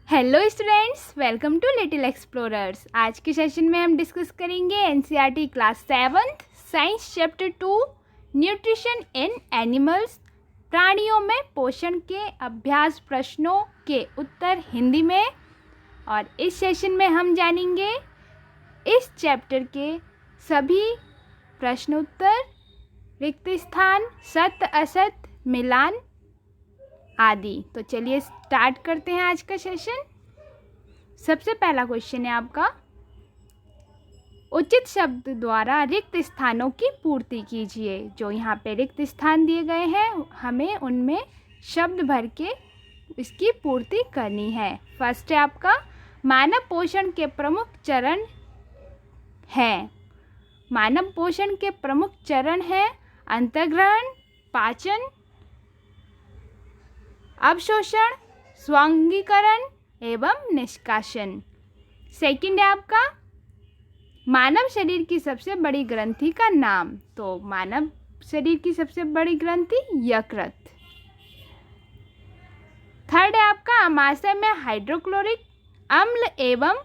Hello students, welcome to little explorers. आज के session में हम डिस्कस करेंगे NCERT class 7th science chapter 2 nutrition in animals, प्राणियों में पोषण के अभ्यास प्रश्नों के उत्तर हिंदी में। और इस सेशन में हम जानेंगे इस चैप्टर के सभी प्रश्नोत्तर, रिक्त स्थान, सत्य असत्य, मिलान आदि। तो चलिए स्टार्ट करते हैं आज का सेशन। सबसे पहला क्वेश्चन है आपका, उचित शब्द द्वारा रिक्त स्थानों की पूर्ति कीजिए। जो यहाँ पे रिक्त स्थान दिए गए हैं हमें उनमें शब्द भर के इसकी पूर्ति करनी है। फर्स्ट है आपका, मानव पोषण के प्रमुख चरण हैं। मानव पोषण के प्रमुख चरण हैं अंतर्ग्रहण, पाचन, अवशोषण, स्वांगीकरण एवं निष्कासन। सेकंड है आपका, मानव शरीर की सबसे बड़ी ग्रंथि का नाम। तो मानव शरीर की सबसे बड़ी ग्रंथि यकृत। थर्ड है आपका, आमाशय में हाइड्रोक्लोरिक अम्ल एवं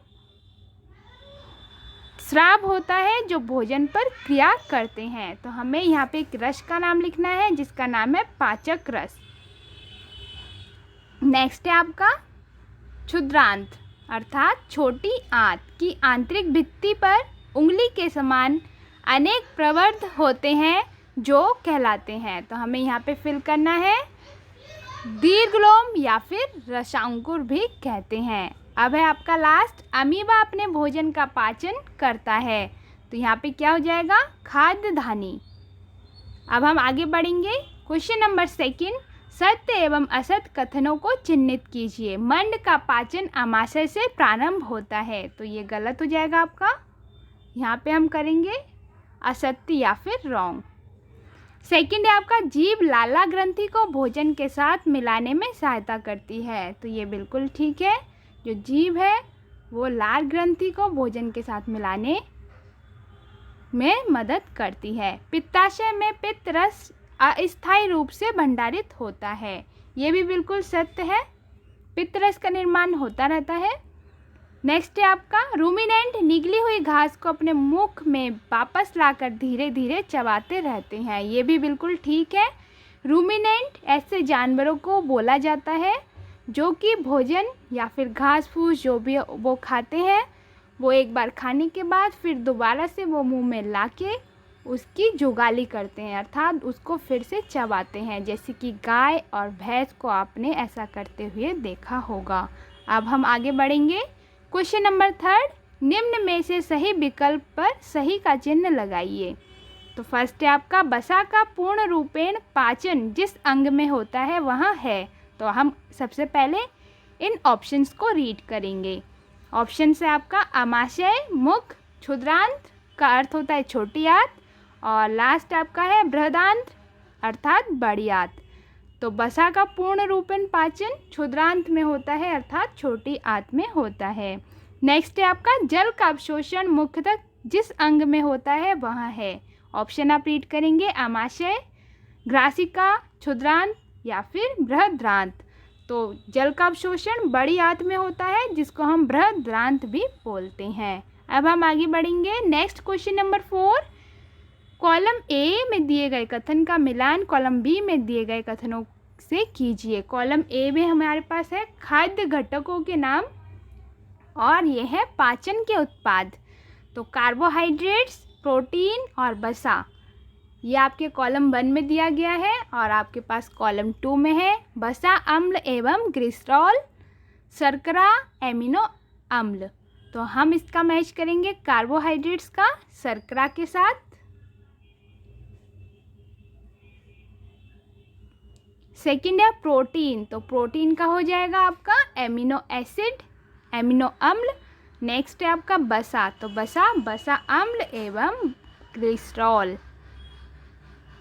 स्राव होता है जो भोजन पर क्रिया करते हैं। तो हमें यहाँ पे एक रस का नाम लिखना है जिसका नाम है पाचक रस। नेक्स्ट है आपका, क्षुद्रांत अर्थात छोटी आंत की आंतरिक भित्ति पर उंगली के समान अनेक प्रवर्ध होते हैं जो कहलाते हैं। तो हमें यहाँ पे फिल करना है दीर्घलोम या फिर रसांकुर भी कहते हैं। अब है आपका लास्ट, अमीबा अपने भोजन का पाचन करता है। तो यहाँ पे क्या हो जाएगा, खाद्य धानी। अब हम आगे बढ़ेंगे। क्वेश्चन नंबर सेकंड, सत्य एवं असत्य कथनों को चिन्हित कीजिए। मंड का पाचन आमाशय से प्रारंभ होता है। तो ये गलत हो जाएगा आपका। यहाँ पे हम करेंगे असत्य या फिर रॉन्ग। सेकंड है आपका, जीभ लाला ग्रंथि को भोजन के साथ मिलाने में सहायता करती है। तो ये बिल्कुल ठीक है। जो जीभ है वो लाल ग्रंथि को भोजन के साथ मिलाने में मदद करती है। पित्ताशय में पित्त रस अस्थायी रूप से भंडारित होता है। ये भी बिल्कुल सत्य है, पित्त रस का निर्माण होता रहता है। नेक्स्ट है आपका, रूमिनेंट निगली हुई घास को अपने मुख में वापस लाकर धीरे धीरे चबाते रहते हैं। ये भी बिल्कुल ठीक है। रूमिनेंट ऐसे जानवरों को बोला जाता है जो कि भोजन या फिर घास फूस जो भी वो खाते हैं वो एक बार खाने के बाद फिर दोबारा से वो मुंह में लाके उसकी जुगाली करते हैं, अर्थात उसको फिर से चबाते हैं। जैसे कि गाय और भैंस को आपने ऐसा करते हुए देखा होगा। अब हम आगे बढ़ेंगे। क्वेश्चन नंबर थर्ड, निम्न में से सही विकल्प पर सही का चिन्ह लगाइए। तो फर्स्ट है आपका, बसा का पूर्ण रूपेण पाचन जिस अंग में होता है वहाँ है। तो हम सबसे पहले इन ऑप्शंस को रीड करेंगे। ऑप्शन है आपका, आमाशय, मुख, क्षुद्रांत का अर्थ होता है छोटी आंत, और लास्ट आपका है बृहदांत अर्थात बड़ी आंत। तो बसा का पूर्ण रूपेण पाचन क्षुद्रांत में होता है अर्थात छोटी आंत में होता है। नेक्स्ट है आपका, जल का अवशोषण मुख्यतः जिस अंग में होता है वहाँ है। ऑप्शन आप रीड करेंगे, आमाशय, ग्रासिका, क्षुद्रांत या फिर बृहदांत। तो जल का अवशोषण बड़ी आंत में होता है जिसको हम बृहदांत भी बोलते हैं। अब हम आगे बढ़ेंगे। Next question number 4, column A में दिए गए कथन का मिलान कॉलम बी में दिए गए कथनों से कीजिए। कॉलम ए में हमारे पास है खाद्य घटकों के नाम और ये है पाचन के उत्पाद। तो कार्बोहाइड्रेट्स, प्रोटीन और वसा, ये आपके कॉलम 1 में दिया गया है और आपके पास कॉलम 2 में है वसा, अम्ल एवं ग्लिसरॉल, शर्करा, एमिनो अम्ल। तो हम इसका मैच करेंगे कार्बोहाइड्रेट्स का शर्करा के साथ। सेकंड है प्रोटीन, तो प्रोटीन का हो जाएगा आपका एमिनो एसिड, एमिनो अम्ल। नेक्स्ट है आपका वसा, तो वसा अम्ल एवं ग्लिसरॉल।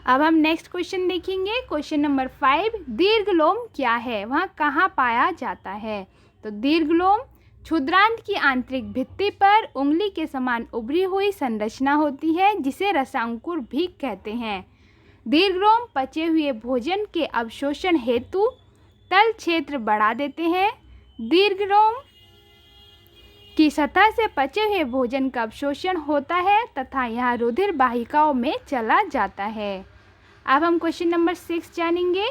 अब हम नेक्स्ट क्वेश्चन देखेंगे। क्वेश्चन नंबर 5, दीर्घलोम क्या है, वहाँ कहाँ पाया जाता है। तो दीर्घलोम क्षुद्रांत की आंतरिक भित्ति पर उंगली के समान उभरी हुई संरचना होती है जिसे रसांकुर भी कहते हैं। दीर्घलोम पचे हुए भोजन के अवशोषण हेतु तल क्षेत्र बढ़ा देते हैं। दीर्घरोम की सतह से पचे हुए भोजन का अवशोषण होता है तथा यह रुधिर वाहिकाओं में चला जाता है। अब हम क्वेश्चन नंबर 6 जानेंगे।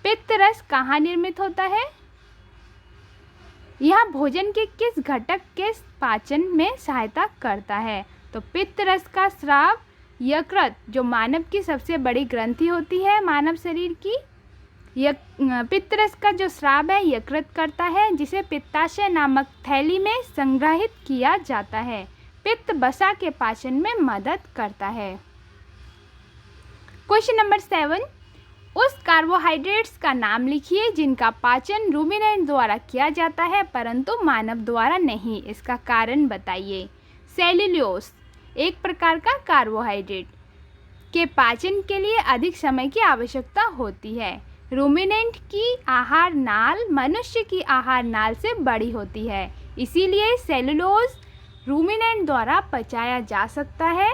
पित्त रस कहाँ निर्मित होता है? यह भोजन के किस घटक के पाचन में सहायता करता है? तो पित्त रस का स्राव यकृत, जो मानव की सबसे बड़ी ग्रंथि होती है मानव शरीर की, पित्त रस का जो स्राव है यकृत करता है, जिसे पित्ताशय नामक थैली में संग्रहित किया जाता है। पित्त वसा के पाचन में मदद करता है। क्वेश्चन नंबर 7, उस कार्बोहाइड्रेट्स का नाम लिखिए जिनका पाचन रूमिनेंट द्वारा किया जाता है परंतु मानव द्वारा नहीं। इसका कारण बताइए। सेल्यूलोज एक प्रकार का कार्बोहाइड्रेट के पाचन के लिए अधिक समय की आवश्यकता होती है। रूमिनेंट की आहार नाल मनुष्य की आहार नाल से बड़ी होती है, इसीलिए सेल्यूलोज रूमिनेंट द्वारा पचाया जा सकता है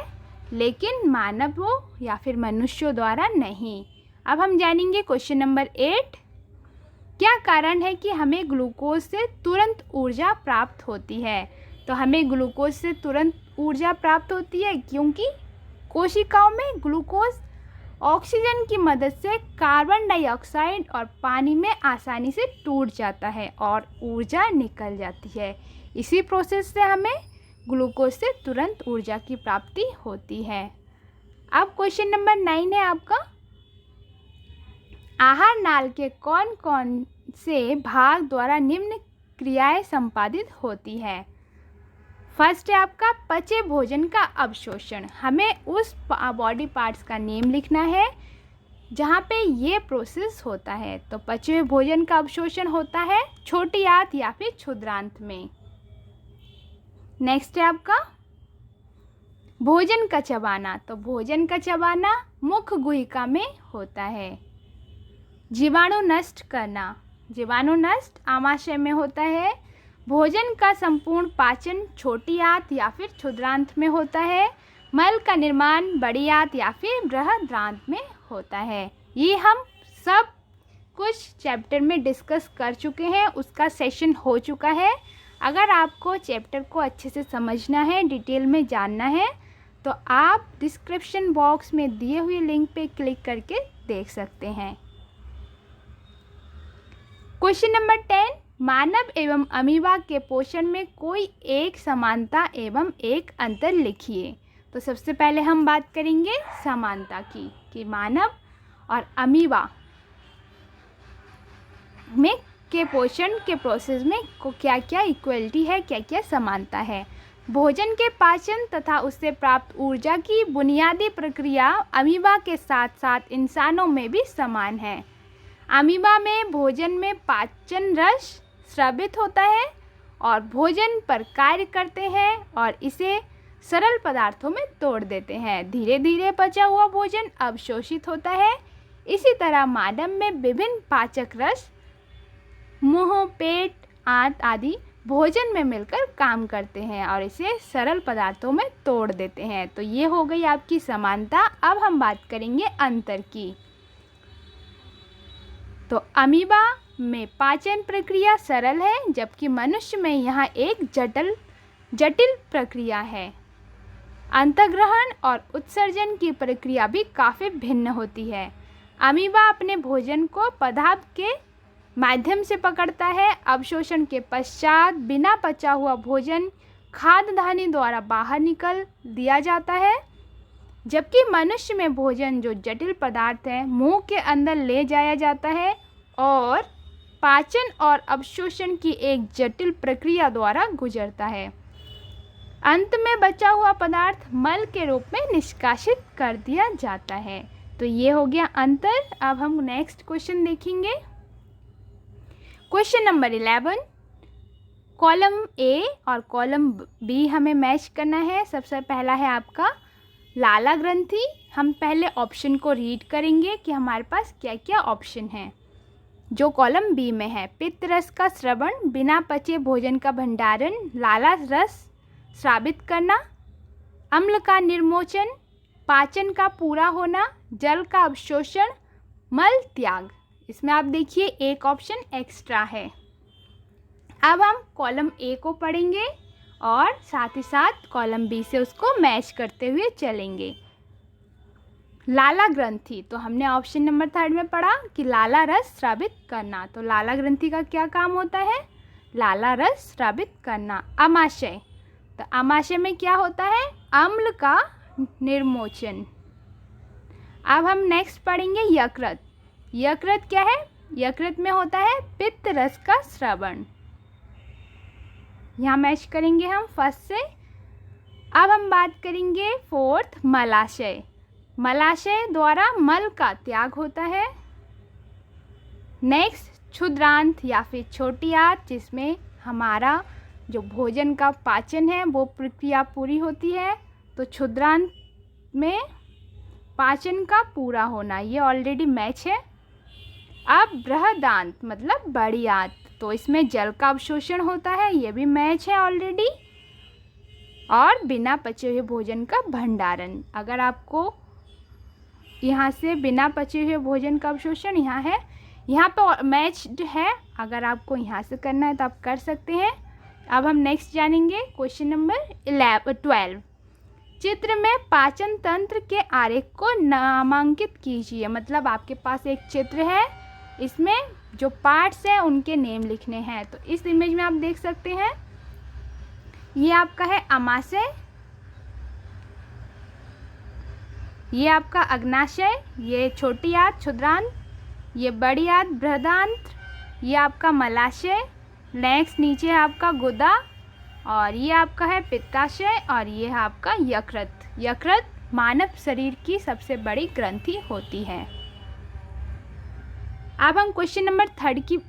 लेकिन मानवों या फिर मनुष्यों द्वारा नहीं। अब हम जानेंगे क्वेश्चन नंबर 8, क्या कारण है कि हमें ग्लूकोज से तुरंत ऊर्जा प्राप्त होती है? तो हमें ग्लूकोज से तुरंत ऊर्जा प्राप्त होती है क्योंकि कोशिकाओं में ग्लूकोज ऑक्सीजन की मदद से कार्बन डाइऑक्साइड और पानी में आसानी से टूट जाता है और ऊर्जा निकल जाती है। इसी प्रोसेस से हमें ग्लूकोज से तुरंत ऊर्जा की प्राप्ति होती है। अब क्वेश्चन नंबर 9 है आपका, आहार नाल के कौन कौन से भाग द्वारा निम्न क्रियाएं संपादित होती है? फर्स्ट है आपका पचे भोजन का अवशोषण। हमें उस बॉडी पार्ट्स का नेम लिखना है जहाँ पे ये प्रोसेस होता है। तो पचे हुए भोजन का अवशोषण होता है छोटी आंत या फिर क्षुद्रांत में। नेक्स्ट है आपका भोजन का चबाना। तो भोजन का चबाना मुख गुहिका में होता है। जीवाणु नष्ट करना, जीवाणु नष्ट आमाशय में होता है। भोजन का संपूर्ण पाचन छोटी आंत या फिर क्षुद्रांत में होता है। मल का निर्माण बड़ी आंत या फिर बृहदांत में होता है। ये हम सब कुछ चैप्टर में डिस्कस कर चुके हैं, उसका सेशन हो चुका है। अगर आपको चैप्टर को अच्छे से समझना है, डिटेल में जानना है, तो आप डिस्क्रिप्शन बॉक्स में दिए हुए लिंक पे क्लिक करके देख सकते हैं। क्वेश्चन नंबर 10, मानव एवं अमीबा के पोषण में कोई एक समानता एवं एक अंतर लिखिए। तो सबसे पहले हम बात करेंगे समानता की कि मानव और अमीबा में के पोषण के प्रोसेस में क्या क्या इक्वलिटी है, क्या क्या समानता है। भोजन के पाचन तथा उससे प्राप्त ऊर्जा की बुनियादी प्रक्रिया अमीबा के साथ साथ इंसानों में भी समान है। अमीबा में भोजन में पाचन रस स्रावित होता है और भोजन पर कार्य करते हैं और इसे सरल पदार्थों में तोड़ देते हैं। धीरे धीरे पचा हुआ भोजन अवशोषित होता है। इसी तरह मानव में विभिन्न पाचक रस मुंह, पेट, आंत आदि भोजन में मिलकर काम करते हैं और इसे सरल पदार्थों में तोड़ देते हैं। तो ये हो गई आपकी समानता। अब हम बात करेंगे अंतर की। तो अमीबा में पाचन प्रक्रिया सरल है जबकि मनुष्य में यहाँ एक जटिल प्रक्रिया है। अंतर्ग्रहण और उत्सर्जन की प्रक्रिया भी काफ़ी भिन्न होती है। अमीबा अपने भोजन को पदार्थ के माध्यम से पकड़ता है। अवशोषण के पश्चात बिना पचा हुआ भोजन खाद्यधानी द्वारा बाहर निकल दिया जाता है, जबकि मनुष्य में भोजन जो जटिल पदार्थ है मुंह के अंदर ले जाया जाता है और पाचन और अवशोषण की एक जटिल प्रक्रिया द्वारा गुजरता है। अंत में बचा हुआ पदार्थ मल के रूप में निष्कासित कर दिया जाता है। तो ये हो गया अंतर। अब हम नेक्स्ट क्वेश्चन देखेंगे। क्वेश्चन नंबर 11, कॉलम ए और कॉलम बी हमें मैच करना है। सबसे पहला है आपका लाला ग्रंथि। हम पहले ऑप्शन को रीड करेंगे कि हमारे पास क्या क्या ऑप्शन है। जो कॉलम बी में है, पित्त रस का स्रवण, बिना पचे भोजन का भंडारण, लाला रस स्रावित करना, अम्ल का निर्मोचन, पाचन का पूरा होना, जल का अवशोषण, मल त्याग। इसमें आप देखिए एक ऑप्शन एक्स्ट्रा है। अब हम कॉलम ए को पढ़ेंगे और साथ ही साथ कॉलम बी से उसको मैच करते हुए चलेंगे। लाला ग्रंथि, तो हमने ऑप्शन नंबर 3 में पढ़ा कि लाला रस स्रावित करना। तो लाला ग्रंथि का क्या काम होता है? लाला रस स्रावित करना। आमाशय, तो आमाशय में क्या होता है? अम्ल का निर्मोचन। अब हम नेक्स्ट पढ़ेंगे यकृत। यकृत क्या है? यकृत में होता है पित्त रस का स्रवण। यहाँ मैच करेंगे हम फर्स्ट से। अब हम बात करेंगे 4th मलाशय। मलाशय द्वारा मल का त्याग होता है। नेक्स्ट क्षुद्रांत या फिर छोटी आंत, जिसमें हमारा जो भोजन का पाचन है वो प्रक्रिया पूरी होती है। तो क्षुद्रांत में पाचन का पूरा होना, ये ऑलरेडी मैच है। अब बृहदांत मतलब बड़ी आंत, तो इसमें जल का अवशोषण होता है, ये भी मैच है ऑलरेडी। और बिना पचे हुए भोजन का भंडारण, अगर आपको यहाँ से बिना पचे हुए भोजन का अवशोषण यहाँ है, यहाँ पे मैच्ड है। अगर आपको यहाँ से करना है तो आप कर सकते हैं। अब हम नेक्स्ट जानेंगे क्वेश्चन नंबर 12। चित्र में पाचन तंत्र के आरेख को नामांकित कीजिए। मतलब आपके पास एक चित्र है, इसमें जो पार्ट्स हैं उनके नेम लिखने हैं। तो इस इमेज में आप देख सकते हैं, ये आपका है अमाशय, ये आपका अग्नाशय, ये छोटी आंत क्षुद्रांत, ये बड़ी आंत बृहदांत, ये आपका मलाशय, नेक्स्ट नीचे है आपका गुदा, और ये आपका है पित्ताशय, और ये है आपका यकृत। यकृत मानव शरीर की सबसे बड़ी ग्रंथि होती है। अब हम क्वेश्चन नंबर 3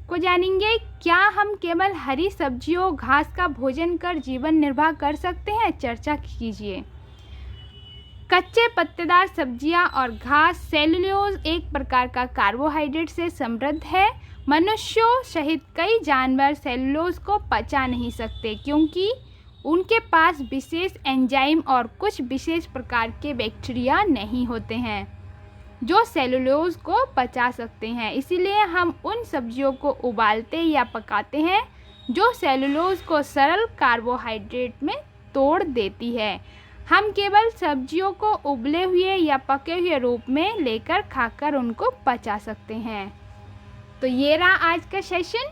को जानेंगे। क्या हम केवल हरी सब्जियों घास का भोजन कर जीवन निर्वाह कर सकते हैं? चर्चा कीजिए। कच्चे पत्तेदार सब्जियां और घास सेलुलोज एक प्रकार का कार्बोहाइड्रेट से समृद्ध है। मनुष्यों सहित कई जानवर सेलुलोज को पचा नहीं सकते, क्योंकि उनके पास विशेष एंजाइम और कुछ विशेष प्रकार के बैक्टीरिया नहीं होते हैं जो सेलुलोज को पचा सकते हैं। इसीलिए हम उन सब्जियों को उबालते या पकाते हैं जो सेलुलोज को सरल कार्बोहाइड्रेट में तोड़ देती है। हम केवल सब्जियों को उबले हुए या पके हुए रूप में लेकर खाकर उनको पचा सकते हैं। तो ये रहा आज का session.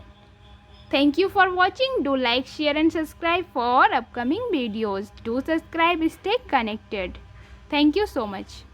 Thank you for watching. Do like, share and subscribe for upcoming videos. Do subscribe, stay connected. Thank you so much.